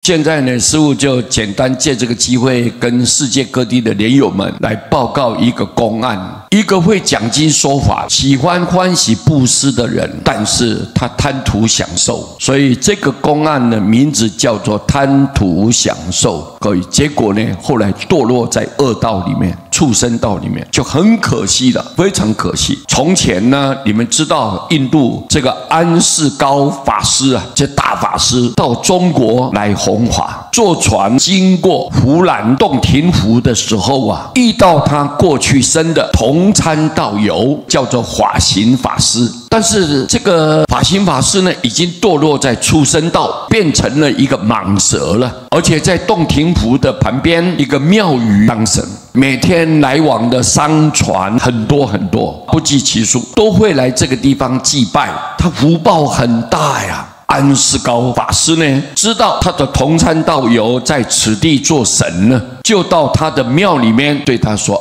现在呢，师父就简单借这个机会，跟世界各地的莲友们来报告一个公案：一个会讲经说法、喜欢欢喜布施的人，但是他贪图享受，所以这个公案的名字叫做贪图享受。各位，结果呢，后来堕落在恶道里面、畜生道里面，就很可惜了，非常可惜。从前呢，你们知道印度这个安世高法师啊，这大法师到中国来弘法，坐船经过湖南洞庭湖的时候啊，遇到他过去生的同参道友，叫做法行法师。但是这个法行法师呢，已经堕落在畜生道，变成了一个蟒蛇了，而且在洞庭湖的旁边一个庙宇当神，每天来往的商船很多很多，不计其数，都会来这个地方祭拜，他福报很大呀。安世高法师呢，知道他的同参道友在此地做神呢，就到他的庙里面对他说：“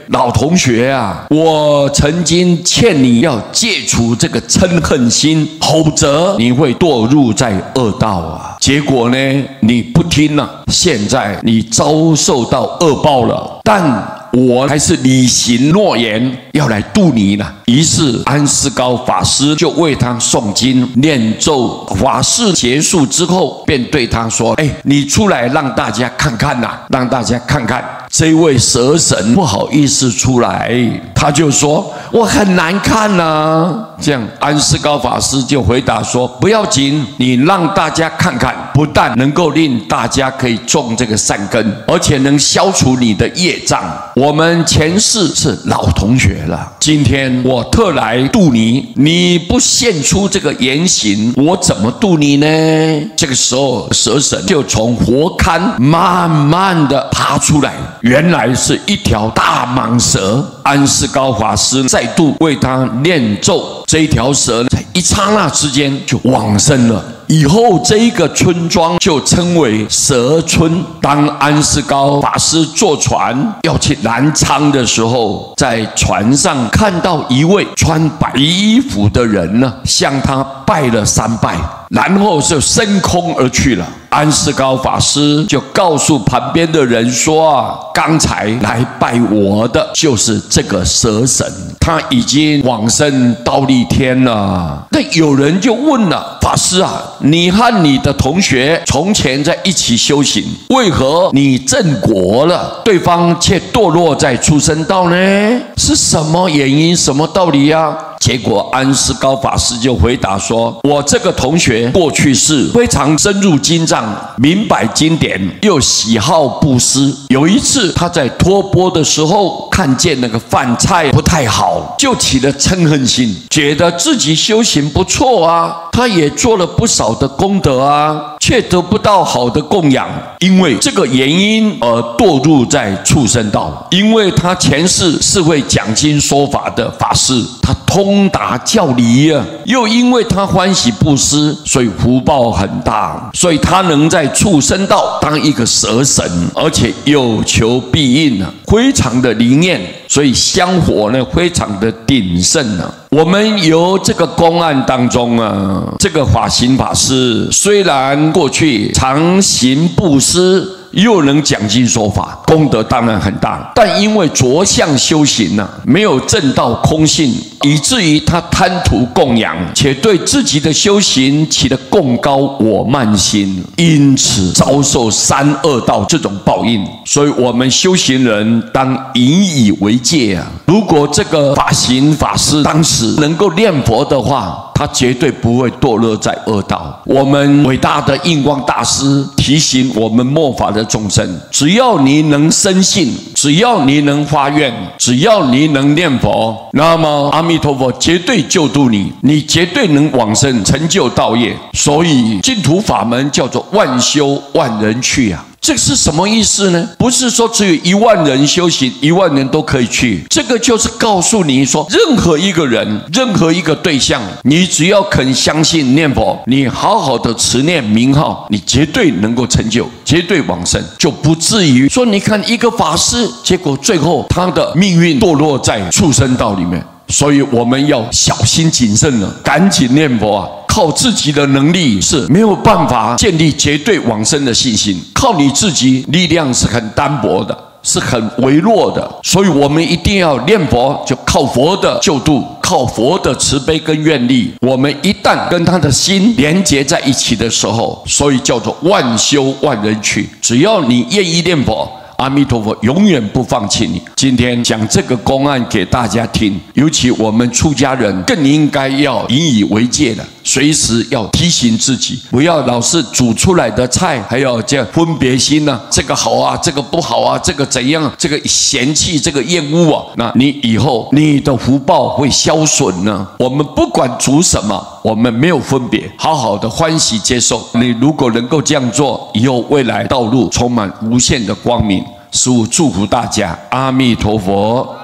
老同学啊，我曾经劝你要戒除这个嗔恨心，否则你会堕入在恶道啊。结果呢，你不听啊，现在你遭受到恶报了。但我还是履行诺言，要来度你呢。”于是安世高法师就为他诵经念咒。法事结束之后，便对他说：“你出来让大家看看呐，让大家看看。”这位蛇神不好意思出来，他就说：“我很难看啊。”这样安世高法师就回答说：“不要紧，你让大家看看，不但能够令大家可以种这个善根，而且能消除你的业障。我们前世是老同学了，今天我特来度你，你不现出这个言行，我怎么度你呢？”这个时候蛇神就从火龛慢慢的爬出来，原来是一条大蟒蛇。安世高法师再度为他念咒，这一条蛇在一刹那之间就往生了。以后这一个村庄就称为蛇村。当安世高法师坐船要去南昌的时候，在船上看到一位穿白衣服的人呢，向他拜了3拜，然后就升空而去了。安世高法师就告诉旁边的人说：“刚才来拜我的就是这个蛇神，他已经往生忉利天了。”那有人就问了：“法师啊，你和你的同学从前在一起修行，为何你正果了，对方却堕落在畜生道呢？是什么原因？什么道理呀？”结果安世高法师就回答说：“我这个同学过去是非常深入经藏，明白经典，又喜好布施。有一次他在托钵的时候，看见那个饭菜不太好，就起了嗔恨心，觉得自己修行不错啊，他也做了不少的功德啊，却得不到好的供养，因为这个原因而堕入在畜生道。因为他前世是会讲经说法的法师，他通达教理啊，又因为他欢喜布施，所以福报很大，所以他能在畜生道当一个蛇神，而且有求必应啊，非常的灵验，所以香火呢非常的鼎盛啊。我们由这个公案当中啊，这个法行法师虽然过去常行布施，又能讲经说法，功德当然很大，但因为着相修行没有证到空性，以至于他贪图供养，且对自己的修行起了贡高我慢心，因此遭受3恶道这种报应。所以我们修行人当引以为戒啊！如果这个法行法师当时能够念佛的话，他绝对不会堕落在恶道。我们伟大的印光大师提醒我们末法的众生，只要你能深信，只要你能发愿，只要你能念佛，那么阿弥陀佛绝对救度你，你绝对能往生成就道业。所以净土法门叫做万修万人去啊。这是什么意思呢？不是说只有1万人修行，1万人都可以去。这个就是告诉你说，任何一个人，任何一个对象，你只要肯相信念佛，你好好的持念名号，你绝对能够成就，绝对往生，就不至于说你看一个法师，结果最后他的命运堕落在畜生道里面。所以我们要小心谨慎了，赶紧念佛啊！靠自己的能力是没有办法建立绝对往生的信心，靠你自己力量是很单薄的，是很微弱的。所以我们一定要念佛，就靠佛的救度，靠佛的慈悲跟愿力。我们一旦跟他的心连结在一起的时候，所以叫做万修万人去。只要你愿意念佛，阿弥陀佛永远不放弃你。今天讲这个公案给大家听，尤其我们出家人更应该要引以为戒的，随时要提醒自己，不要老是煮出来的菜还要这样分别心呢、这个好啊，这个不好啊，这个怎样，这个嫌弃，这个厌恶啊，那你以后你的福报会消损呢。我们不管煮什么，我们没有分别，好好的欢喜接受。你如果能够这样做，以后未来道路充满无限的光明。师父祝福大家，阿弥陀佛。